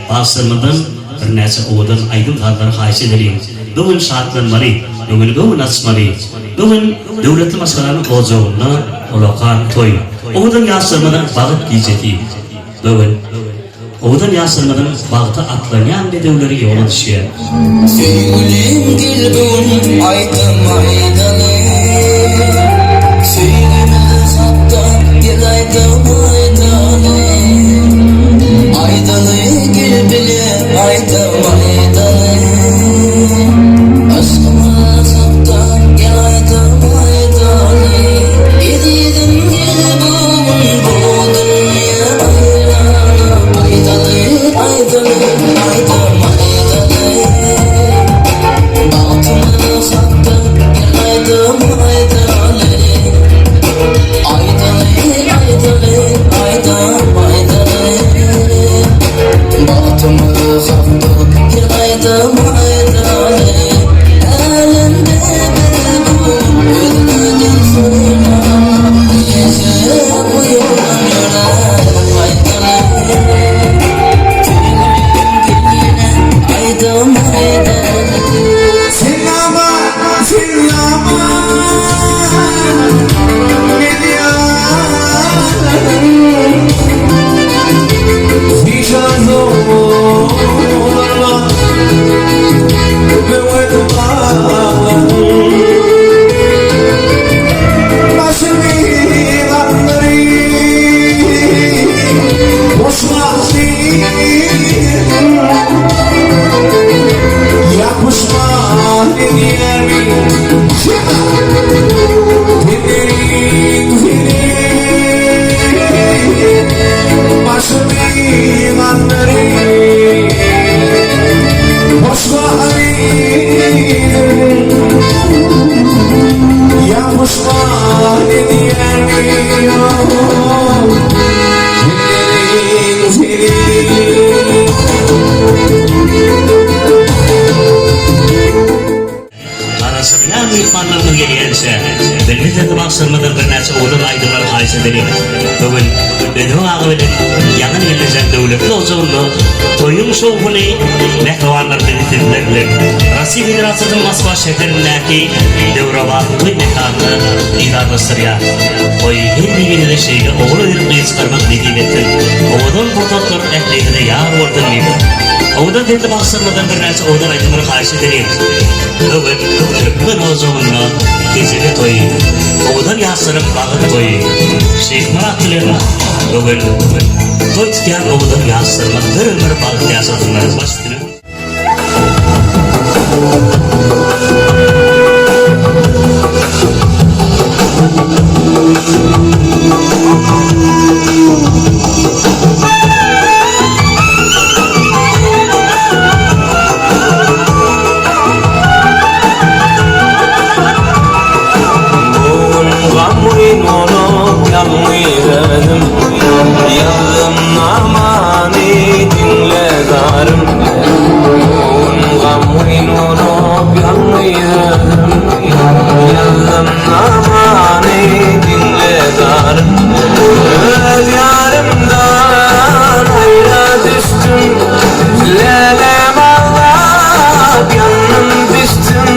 Basırmadan bir nese oğudan aydın kardan haysi edelim. Bugün şartlanmalı, bugün gövün açmalı. Bugün devleti maskalarının oğuzağına olakan toy. Oğudan yasırmadan bağıt giyceti. Bugün oğudan yasırmadan bağıta atlayan bir devleri yola düşüyor. Sevgilim gülbün aydım aydalı. Sevgimiz hatta gel aydım aydalı. Aydalı gül bile aydım aydalı. Aşkımız hatta gel aydım aydalı. Gididim gülbün bu dünya aydalı. Aydalı aydalı aydım aydalı. Altımız hatta gel aydım aydalı. Aydalı aydalı aydım aydalı. Altımız hatta gel aydım aydalı. Elinde bir bu ödülden sonra gece uyanıyorum aydalı. Aydım aydalı. Sinema, sinema, Arasından mihmanlarına geliyse, bilmeden baksırmadan bir nese oğudan aydınlar haysi edelim. Bugün benim ağabeyim yakın gelecek devletli oğuzağında toyun şovunu mehravanlar belirtirlerler. Rasi Federasyonun Moskva şehrindeki Devrova toy mekanını idarlaştırıyor. Toy hindi günü de şeyde oğlu ürünü çıkarmak dediğim ettim. Oğudan protokol ehliyede yağ ordun gibi. Oğudan dedi baksırmadan bir nese oğudan aydınlar haysi edelim. Bugün Türkmen oğuzağında geceli toy, oğudan yasırıp bağır toy. Şeyh Muratlı'yla bugün toy tutuyan oğudan yasırmak bir ömür bağır yasırtınlar başlıyor. Yazım namani dinle zarım. Gamın olup yanmıyorum. Yazım namani dinle zarım. Öz yarımdan hayra düştüm. Lelem ağlap yanım düştüm.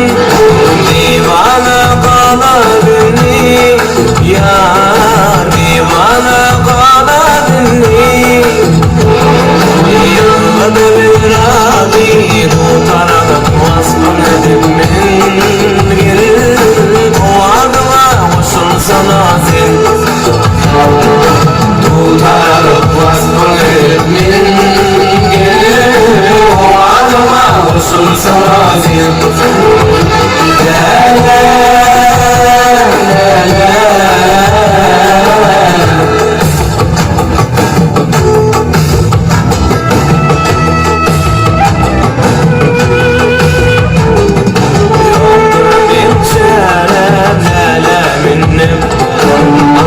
Divane kala beni yar, divane kala beni. Yılmadı bir adi kurtaradım vasfım ben geri. O adıma koşulsana sen, kurtaradım vasfım ben geri. O adıma koşulsana sen. La la la la.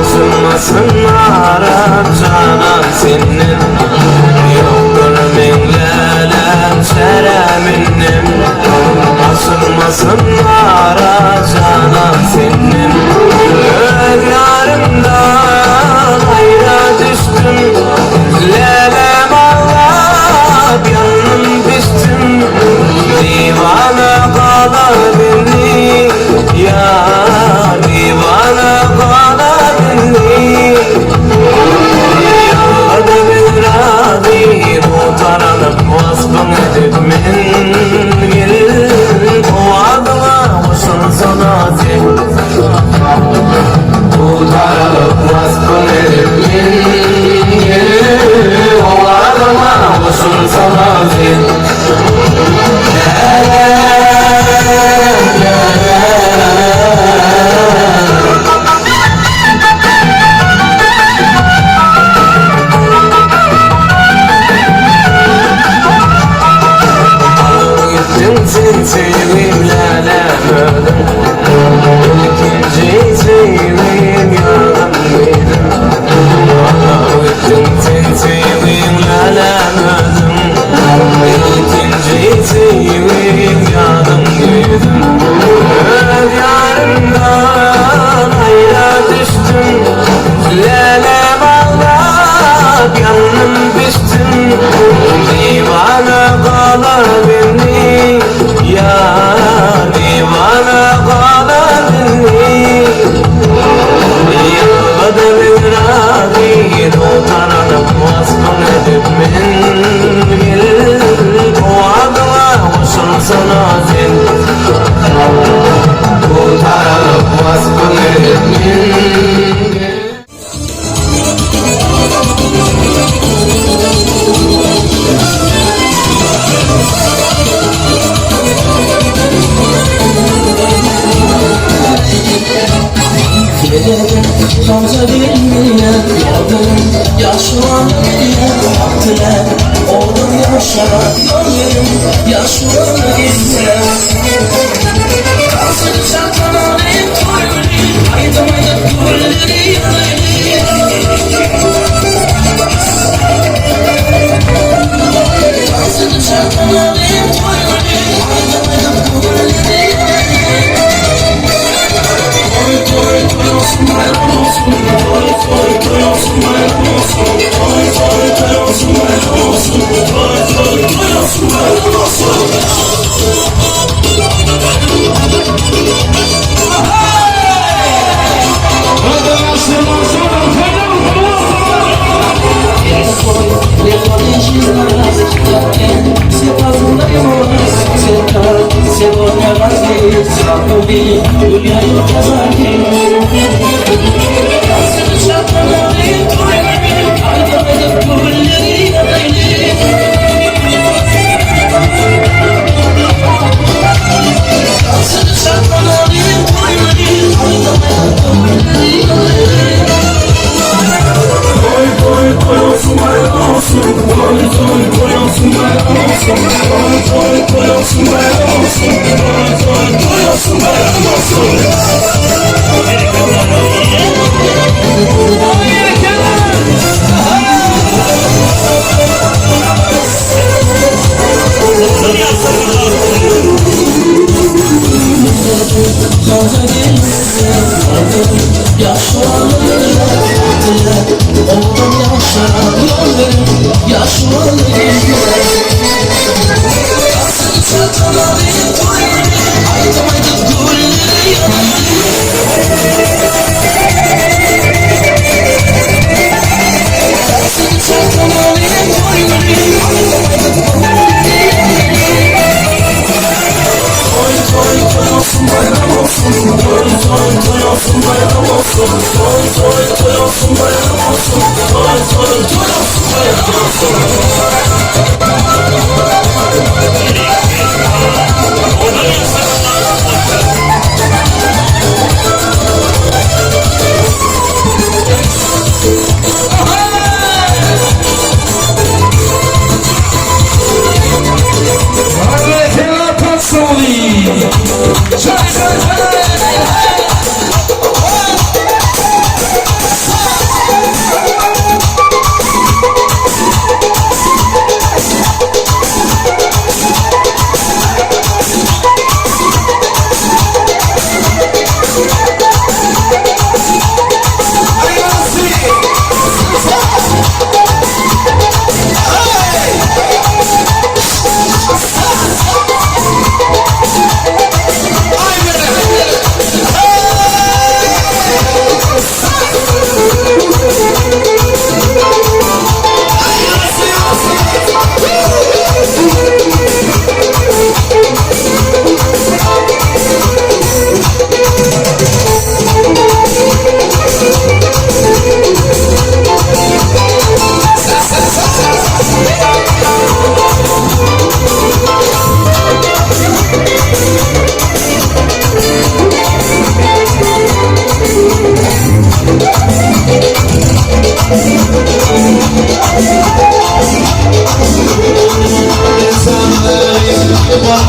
Asılmasın Arap canan senin. Yoktur min lelem şereminnim. deb mengil ovadıma olsun sanatı Utanıp vaskın edip mengil ovadıma olsun sanatı Sevim lalemedim İkinci sevim yanım benim Gittin sevim lalemedim İkinci sevim yanım benim Öz yarımdan hayra düştüm Lale bağlap yanım düştüm Divane kalar beni Ya divana qalbini Yılmadı virani Tutanıp vaskın edip mengil O adına olsun sanatın Tutanıp vaskın edip mengil Yolda bilmeyen yollarım yaşlanıyor Aktılar oğlum yaşar yollarım yaşlanıyor Kalsın çatlanan en toyları Aydamayıp gülleri Kalsın çatlanan en toyları Aydamayıp gülleri Toy toy toy olsun bayram olsun Toy toy toy olsun bayram olsun Toy toy toy olsun bayram olsun Toy toy toy olsun bayram olsun Say